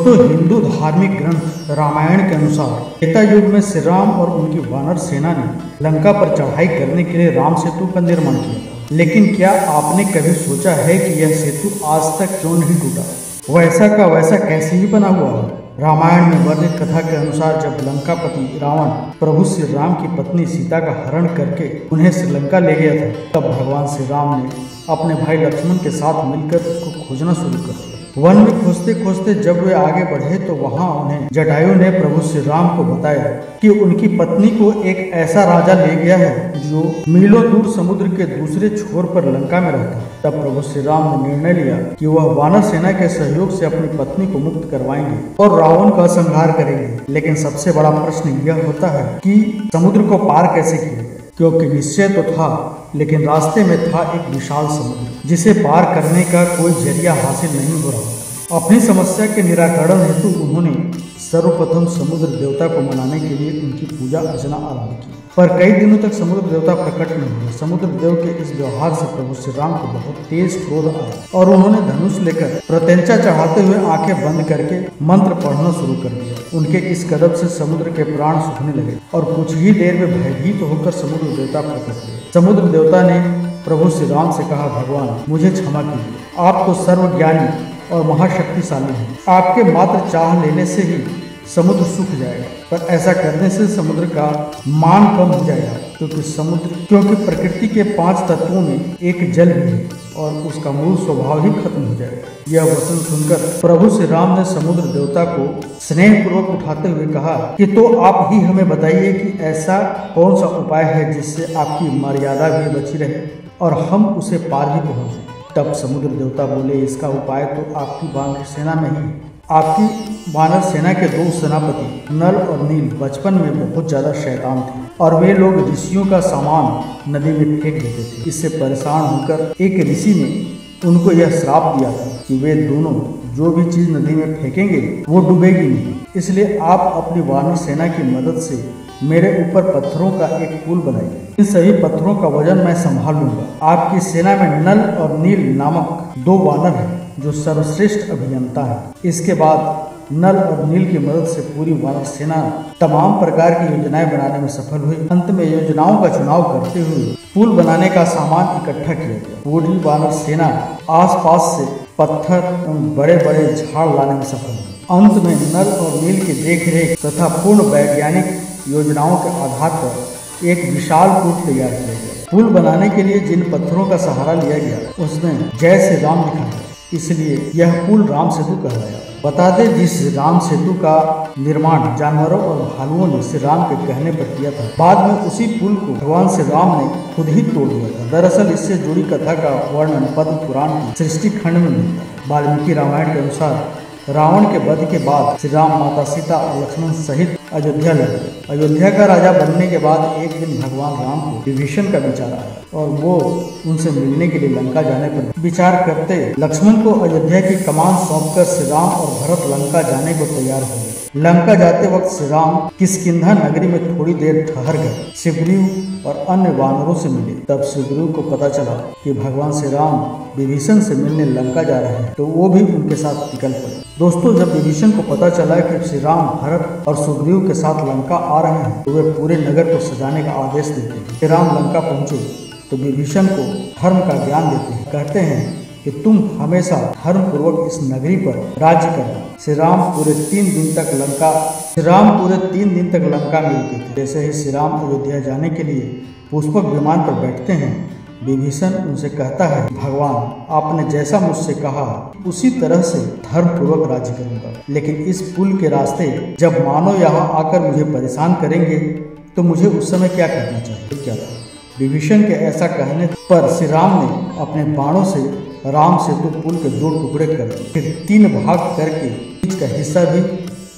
दोस्तों, हिंदू धार्मिक ग्रंथ रामायण के अनुसार त्रेता युग में श्री राम और उनकी वानर सेना ने लंका पर चढ़ाई करने के लिए राम सेतु का निर्माण किया। लेकिन क्या आपने कभी सोचा है कि यह सेतु आज तक क्यों नहीं टूटा? वैसा का वैसा कैसे ही बना हुआ है? रामायण में वर्णित कथा के अनुसार जब लंकापति रावण प्रभु श्री राम की पत्नी सीता का हरण करके उन्हें श्रीलंका ले गया था, तब भगवान श्री राम ने अपने भाई लक्ष्मण के साथ मिलकर उसको खोजना शुरू कर दिया। वन में खोजते खोजते जब वे आगे बढ़े तो वहां उन्हें जटायु ने प्रभु श्री राम को बताया कि उनकी पत्नी को एक ऐसा राजा ले गया है जो मीलों दूर समुद्र के दूसरे छोर पर लंका में रहता है। तब प्रभु श्री राम ने निर्णय लिया कि वह वानर सेना के सहयोग से अपनी पत्नी को मुक्त करवाएंगे और रावण का संहार करेंगे। लेकिन सबसे बड़ा प्रश्न यह होता है कि समुद्र को पार कैसे किया, क्योंकि निश्चय तो था लेकिन रास्ते में था एक विशाल समुद्र जिसे पार करने का कोई जरिया हासिल नहीं हो रहा। अपनी समस्या के निराकरण हेतु उन्होंने सर्वप्रथम समुद्र देवता को मनाने के लिए उनकी पूजा अर्चना आरंभ की, पर कई दिनों तक समुद्र देवता प्रकट नहीं हुए। समुद्र देव के इस व्यवहार से प्रभु श्री राम को बहुत तेज क्रोध आया और उन्होंने धनुष लेकर प्रत्यंचा चढ़ाते हुए आंखें बंद करके मंत्र पढ़ना शुरू कर दिया। उनके इस कदम से समुद्र के प्राण सूखने लगे और कुछ ही देर में भयभीत होकर समुद्र देवता प्रकट हुए। समुद्र देवता ने प्रभु श्री राम से कहा, भगवान मुझे क्षमा कीजिए, आप तो सर्वज्ञानी और महाशक्तिशाली हैं। आपके मात्र चाह लेने से ही समुद्र सूख जाएगा, पर ऐसा करने से समुद्र का मान कम हो जाएगा, क्योंकि प्रकृति के 5 तत्वों में एक जल भी है और उसका मूल स्वभाव ही खत्म हो जाएगा। यह वचन सुनकर प्रभु श्री राम ने समुद्र देवता को स्नेहपूर्वक उठाते हुए कहा कि तो आप ही हमें बताइए कि ऐसा कौन सा उपाय है जिससे आपकी मर्यादा भी बची रहे और हम उसे पार भी पहुंचे। तब समुद्र देवता बोले, इसका उपाय तो आपकी वानर सेना में ही है। आपकी वानर सेना के 2 सेनापति नल और नील बचपन में बहुत ज्यादा शैतान थे और वे लोग ऋषियों का सामान नदी में फेंक देते थे। इससे परेशान होकर एक ऋषि ने उनको यह श्राप दिया था कि वे दोनों जो भी चीज नदी में फेंकेंगे वो डूबेगी नहीं। इसलिए आप अपनी वानर सेना की मदद से मेरे ऊपर पत्थरों का एक पुल बनाइए। इन सभी पत्थरों का वजन मैं संभाल लूंगा। आपकी सेना में नल और नील नामक 2 वानर हैं जो सर्वश्रेष्ठ अभियंता हैं। इसके बाद नल और नील की मदद से पूरी वानर सेना तमाम प्रकार की योजनाएं बनाने में सफल हुई। अंत में योजनाओं का चुनाव करते हुए पुल बनाने का सामान इकट्ठा किया गया। पूरी वानर सेना आसपास से पत्थर एवं बड़े बड़े झाड़ लाने में सफल हुई। अंत में नल और नील की देखरेख तथा पूर्ण वैज्ञानिक योजनाओं के आधार पर एक विशाल पुल तैयार किया गया। पुल बनाने के लिए जिन पत्थरों का सहारा लिया गया उसमें जय श्री राम लिखा है, इसलिए यह पुल राम सेतु कहलाया। बता दें, जिस राम सेतु का निर्माण जानवरों और भालुओं ने श्री राम के कहने पर किया था, बाद में उसी पुल को भगवान श्री राम ने खुद ही तोड़ दिया था। दरअसल इससे जुड़ी कथा का वर्णन पद्म पुराण की सृष्टि खंड में मिलता है। वाल्मीकि रामायण के अनुसार रावण के वध के बाद श्री राम माता सीता और लक्ष्मण सहित अयोध्या लौटे। अयोध्या का राजा बनने के बाद एक दिन भगवान राम को विभीषण का विचार आया और वो उनसे मिलने के लिए लंका जाने पर विचार करते लक्ष्मण को अयोध्या की कमान सौंपकर श्री राम और भरत लंका जाने को तैयार हो गए। लंका जाते वक्त श्री राम किष्किंधा नगरी में थोड़ी देर ठहर गए। सुग्रीव और अन्य वानरों से मिले। तब सुग्रीव को पता चला कि भगवान श्री राम विभीषण से मिलने लंका जा रहे हैं, तो वो भी उनके साथ निकल पड़े। दोस्तों, जब विभीषण को पता चला कि श्री राम भरत और सुग्रीव के साथ लंका आ रहे हैं, तो वे पूरे नगर को सजाने का आदेश देते हैं। श्री राम लंका पहुंचे तो विभीषण को धर्म का ज्ञान देते हैं। कहते हैं कि तुम हमेशा धर्म पूर्वक इस नगरी पर राज्य करना। श्री राम पूरे 3 दिन तक लंका में रुके थे। जैसे ही श्री राम अयोध्या जाने के लिए पुष्पक विमान पर बैठते हैं, विभीषण उनसे कहता है, भगवान आपने जैसा मुझसे कहा उसी तरह से धर्म पूर्वक राज्य करूंगा, लेकिन इस पुल के रास्ते जब मानव यहाँ आकर मुझे परेशान करेंगे तो मुझे उस समय क्या करना चाहिए? क्या था? विभीषण के ऐसा कहने पर श्री राम ने अपने बाणों से राम सेतु पुल के 2 टुकड़े कर दिए, फिर 3 भाग करके बीच का हिस्सा भी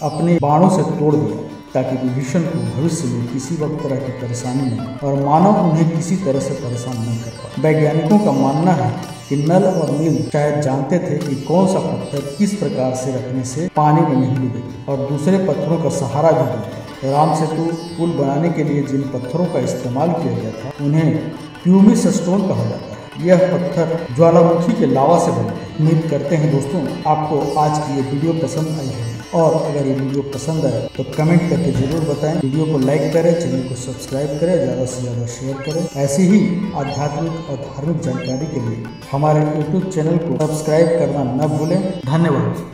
अपने बाणों से तोड़ दिया ताकि विभीषण को भविष्य में किसी वक्त तरह की परेशानी नहीं और मानव उन्हें किसी तरह से परेशान नहीं कर पाए। वैज्ञानिकों का मानना है कि नल और नील शायद जानते थे कि कौन सा पत्थर किस प्रकार से रखने से पानी में नहीं डूबेगा और दूसरे पत्थरों का सहारा भी देगा। राम सेतु पुल बनाने के लिए जिन पत्थरों का इस्तेमाल किया गया था उन्हें प्यूमिस स्टोन कहा जाता है। यह पत्थर ज्वालामुखी के लावा से बने। उम्मीद करते हैं दोस्तों आपको आज की ये वीडियो पसंद आई है। और अगर ये वीडियो पसंद आए तो कमेंट करके जरूर बताएं। वीडियो को लाइक करें, चैनल को सब्सक्राइब करें, ज़्यादा से ज़्यादा शेयर करें। ऐसी ही आध्यात्मिक और धार्मिक जानकारी के लिए हमारे YouTube चैनल को सब्सक्राइब करना न भूलें। धन्यवाद।